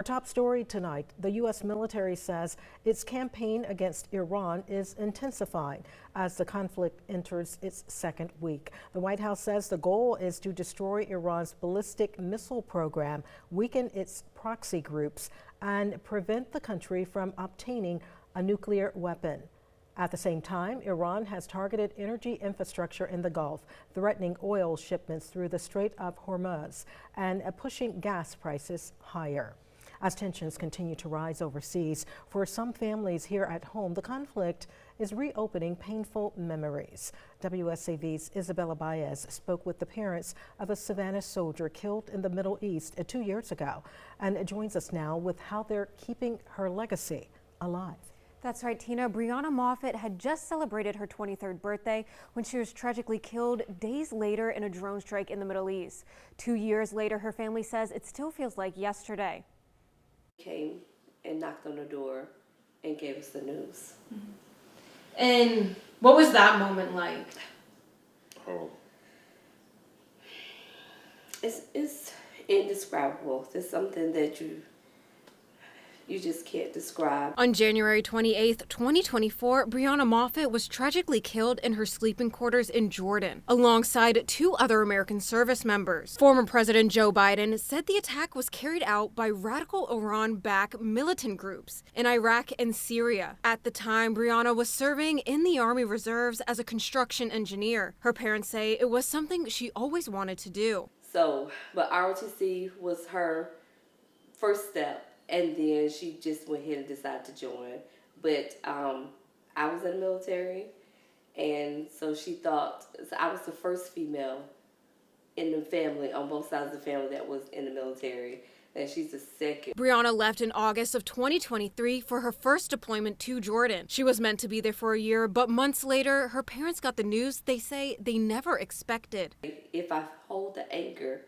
top story tonight, the U.S. military says its campaign against Iran is intensifying as the conflict enters its second week. The White House says the goal is to destroy Iran's ballistic missile program, weaken its proxy groups, and prevent the country from obtaining a nuclear weapon. At the same time, Iran has targeted energy infrastructure in the Gulf, threatening oil shipments through the Strait of Hormuz and pushing gas prices higher. As tensions continue to rise overseas, for some families here at home, the conflict is reopening painful memories. WSAV's Isabella Baez spoke with the parents of a Savannah soldier killed in the Middle East 2 years ago and joins us now with how they're keeping her legacy alive. That's right, Tina. Brianna Moffitt had just celebrated her 23rd birthday when she was tragically killed days later in a drone strike in the Middle East. 2 years later, her family says it still feels like yesterday. Came and knocked on the door and gave us the news. Mm-hmm. And what was that moment like? Oh. It's indescribable. It's something that you just can't describe. On January 28th, 2024, Brianna Moffitt was tragically killed in her sleeping quarters in Jordan, alongside 2 other American service members. Former President Joe Biden said the attack was carried out by radical Iran-backed militant groups in Iraq and Syria. At the time, Brianna was serving in the Army Reserves as a construction engineer. Her parents say it was something she always wanted to do. But ROTC was her first step. And then she just went ahead and decided to join. But I was in the military, and so she thought, so I was the first female in the family, on both sides of the family, that was in the military. And she's the second. Brianna left in August of 2023 for her first deployment to Jordan. She was meant to be there for a year, but months later, her parents got the news they say they never expected. If I hold the anger,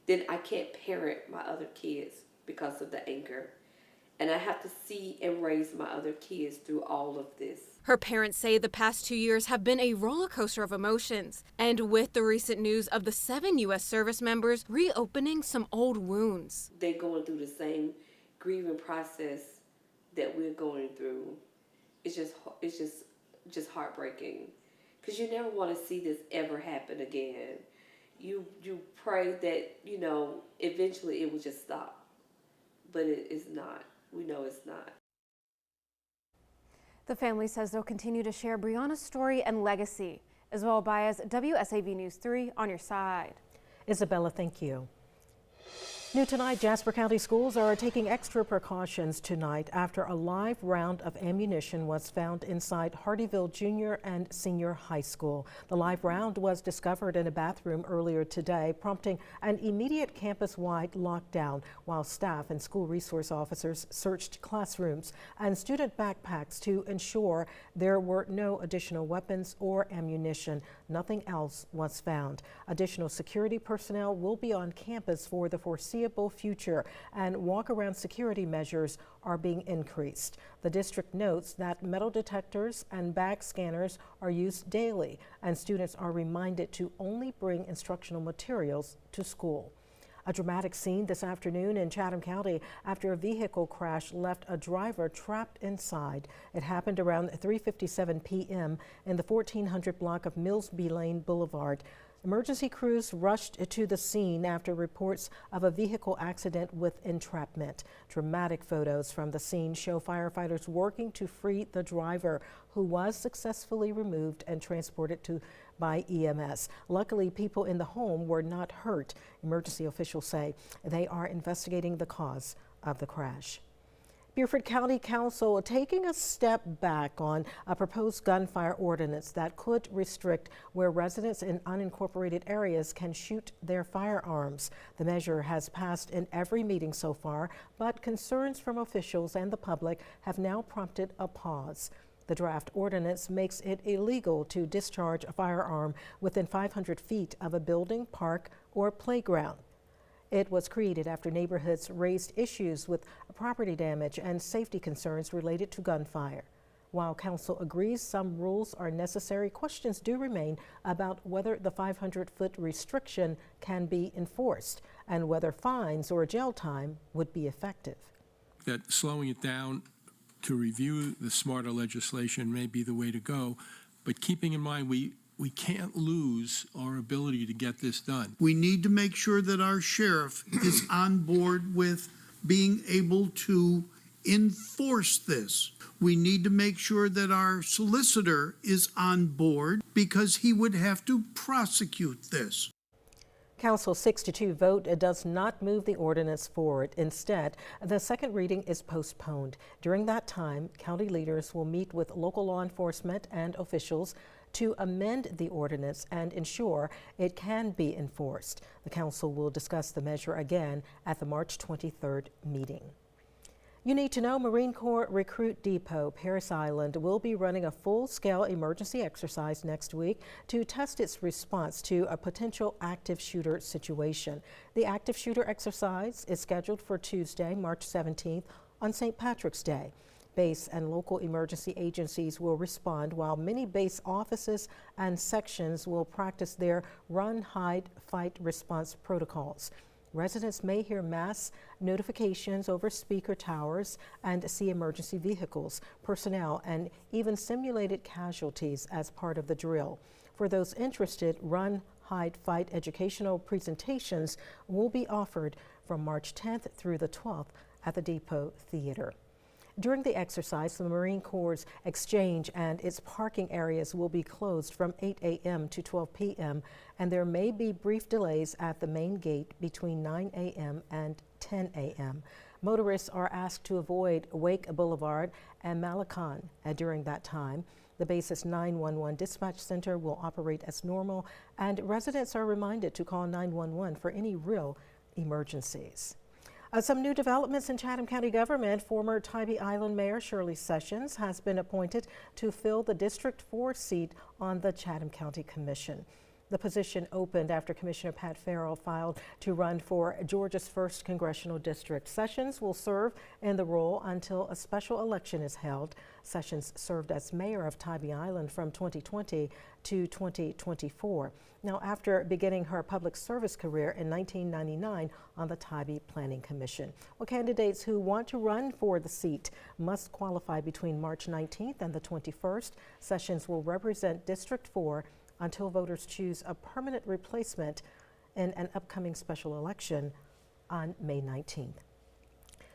then I can't parent my other kids because of the anger. And I have to see and raise my other kids through all of this. Her parents say the past 2 years have been a roller coaster of emotions. And with the recent news of the 7 U.S. service members reopening some old wounds. They're going through the same grieving process that we're going through. It's just heartbreaking. Because you never want to see this ever happen again. You pray that, eventually it will just stop. But it is not. We know it's not. The family says they'll continue to share Brianna's story and legacy, as well as WSAV News 3 on your side. Isabella, thank you. New tonight, Jasper County Schools are taking extra precautions tonight after a live round of ammunition was found inside Hardeeville Junior and Senior High School. The live round was discovered in a bathroom earlier today, prompting an immediate campus-wide lockdown while staff and school resource officers searched classrooms and student backpacks to ensure there were no additional weapons or ammunition. Nothing else was found. Additional security personnel will be on campus for the foreseeable future, and walk-around security measures are being increased. The district notes that metal detectors and bag scanners are used daily, and students are reminded to only bring instructional materials to school. A dramatic scene this afternoon in Chatham County after a vehicle crash left a driver trapped inside. It happened around 3:57 p.m. in the 1400 block of Millsby Lane Boulevard. Emergency crews rushed to the scene after reports of a vehicle accident with entrapment. Dramatic photos from the scene show firefighters working to free the driver, who was successfully removed and transported by EMS. Luckily, people in the home were not hurt. Emergency officials say they are investigating the cause of the crash. Beaufort County Council taking a step back on a proposed gunfire ordinance that could restrict where residents in unincorporated areas can shoot their firearms. The measure has passed in every meeting so far, but concerns from officials and the public have now prompted a pause. The draft ordinance makes it illegal to discharge a firearm within 500 feet of a building, park, or playground. It was created after neighborhoods raised issues with property damage and safety concerns related to gunfire. While council agrees some rules are necessary, questions do remain about whether the 500-foot restriction can be enforced and whether fines or jail time would be effective. that slowing it down to review the smarter legislation may be the way to go, but keeping in mind we can't lose our ability to get this done. We need to make sure that our sheriff is on board with being able to enforce this. We need to make sure that our solicitor is on board because he would have to prosecute this. Council's 6-2 vote does not move the ordinance forward. Instead, the second reading is postponed. During that time, county leaders will meet with local law enforcement and officials to amend the ordinance and ensure it can be enforced. The council will discuss the measure again at the March 23rd meeting. You need to know Marine Corps Recruit Depot, Parris Island, will be running a full-scale emergency exercise next week to test its response to a potential active shooter situation. The active shooter exercise is scheduled for Tuesday, March 17th on St. Patrick's Day. Base and local emergency agencies will respond while many base offices and sections will practice their run, hide, fight response protocols. Residents may hear mass notifications over speaker towers and see emergency vehicles, personnel, and even simulated casualties as part of the drill. For those interested, run, hide, fight educational presentations will be offered from March 10th through the 12th at the Depot Theater. During the exercise, the Marine Corps' exchange and its parking areas will be closed from 8 a.m. to 12 p.m., and there may be brief delays at the main gate between 9 a.m. and 10 a.m. Motorists are asked to avoid Wake Boulevard and Malacan during that time. The base's 911 dispatch center will operate as normal, and residents are reminded to call 911 for any real emergencies. Some new developments in Chatham County government. Former Tybee Island Mayor Shirley Sessions has been appointed to fill the District 4 seat on the Chatham County Commission. The position opened after Commissioner Pat Farrell filed to run for Georgia's 1st congressional district. Sessions will serve in the role until a special election is held. Sessions served as mayor of Tybee Island from 2020 to 2024. Now, after beginning her public service career in 1999 on the Tybee Planning Commission. Well, candidates who want to run for the seat must qualify between March 19th and the 21st. Sessions will represent District 4 until voters choose a permanent replacement in an upcoming special election on May 19th.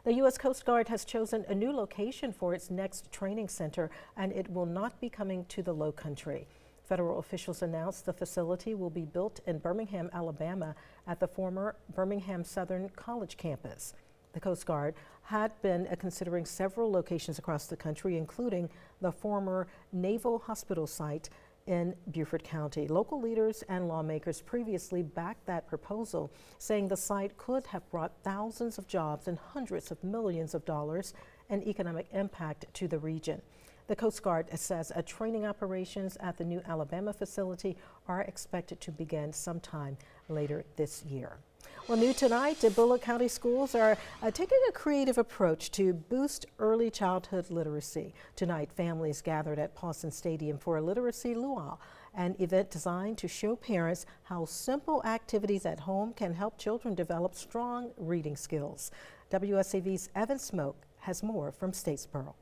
The U.S. Coast Guard has chosen a new location for its next training center, and it will not be coming to the Low Country. Federal officials announced the facility will be built in Birmingham, Alabama, at the former Birmingham Southern College campus. The Coast Guard had been considering several locations across the country, including the former Naval Hospital site in Beaufort County. Local leaders and lawmakers previously backed that proposal, saying the site could have brought thousands of jobs and hundreds of millions of dollars in economic impact to the region. The Coast Guard says training operations at the new Alabama facility are expected to begin sometime later this year. Well, new tonight, the Bulloch County Schools are taking a creative approach to boost early childhood literacy. Tonight, families gathered at Paulson Stadium for a Literacy Luau, an event designed to show parents how simple activities at home can help children develop strong reading skills. WSAV's Evan Smoke has more from Statesboro.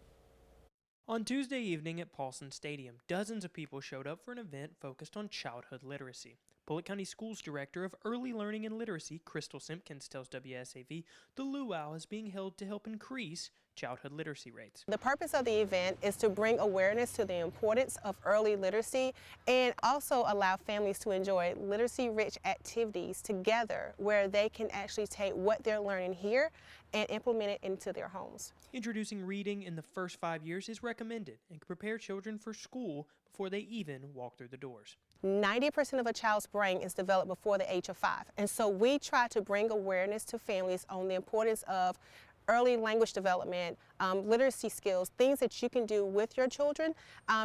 On Tuesday evening at Paulson Stadium, dozens of people showed up for an event focused on childhood literacy. Bulloch County Schools Director of Early Learning and Literacy, Crystal Simpkins, tells WSAV the Luau is being held to help increase childhood literacy rates. The purpose of the event is to bring awareness to the importance of early literacy and also allow families to enjoy literacy-rich activities together where they can actually take what they're learning here and implement it into their homes. Introducing reading in the first 5 years is recommended and can prepare children for school before they even walk through the doors. 90% of a child's brain is developed before the age of 5. And so we try to bring awareness to families on the importance of early language development, literacy skills, things that you can do with your children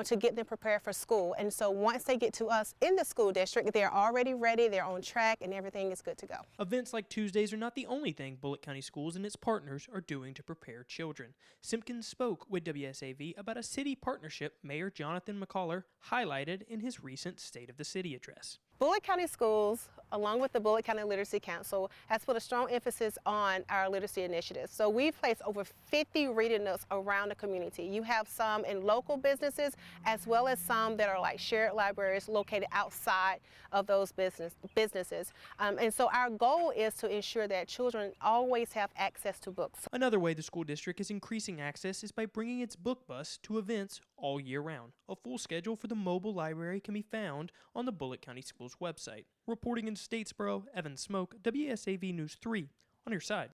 to get them prepared for school. And so once they get to us in the school district, they're already ready, they're on track, and everything is good to go. Events like Tuesdays are not the only thing Bulloch County Schools and its partners are doing to prepare children. Simpkins spoke with WSAV about a city partnership Mayor Jonathan McCullough highlighted in his recent State of the City address. Bulloch County Schools, along with the Bulloch County Literacy Council, has put a strong emphasis on our literacy initiatives. So we've placed over 50 reading nooks around the community. You have some in local businesses, as well as some that are like shared libraries located outside of those businesses. And so our goal is to ensure that children always have access to books. Another way the school district is increasing access is by bringing its book bus to events all year round. A full schedule for the mobile library can be found on the Bulloch County Schools website. Reporting in Statesboro, Evan Smoke, WSAV News 3, on your side.